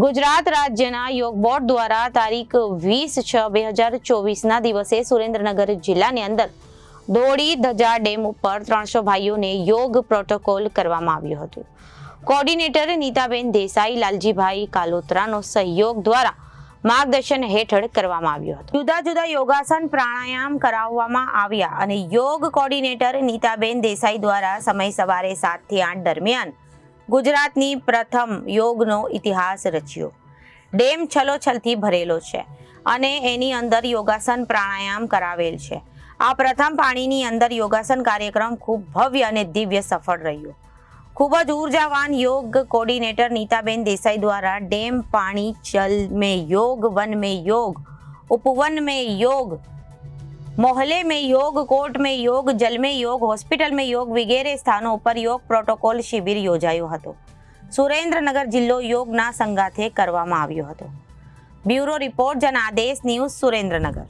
ગુજરાત રાજ્યના યોગ બોર્ડ દ્વારા તારીખ 20/6/2024ના દિવસે સુરેન્દ્રનગર જિલ્લાની અંદર દોડી ધજા ડેમ ઉપર 300 ભાઈઓને યોગ પ્રોટોકોલ કરવામાં આવ્યું હતું. કોર્ડિનેટર નીતાબેન દેસાઈ, લાલજીભાઈ કાલોત્રાનો સહયોગ દ્વારા માર્ગદર્શન હેઠળ કરવામાં આવ્યું હતું. જુદા જુદા યોગાસન પ્રાણાયામ કરાવવામાં આવ્યા અને યોગ કોર્ડિનેટર નીતાબેન દેસાઈ દ્વારા સમય સવારે 7 થી 8 દરમિયાન ગુજરાતની પ્રથમ યોગનો ઇતિહાસ રચ્યો. ડેમ છલોછલથી ભરેલો છે અને એની અંદર યોગાસન પ્રાણાયામ કરાવેલ છે. આ પ્રથમ પાણીની અંદર યોગાસન કાર્યક્રમ ખૂબ ભવ્ય અને દિવ્ય સફળ રહ્યો. ખૂબ જ ઉર્જાવાન યોગ કોર્ડિનેટર નીતાબેન દેસાઈ દ્વારા ડેમ, પાણી, જલ में योग, वन में योग, उपवन में योग, मोहल्ले में योग, कोर्ट में योग, जल में योग, હોસ્પિટલ में योग વગેરે સ્થાનો ઉપર યોગ પ્રોટોકોલ શિબિર યોજાયો હતો. સુરેન્દ્રનગર જિલ્લો યોગના સંગાથે કરવામાં આવ્યો હતો. Bureau report, Janadesh news, Surendranagar.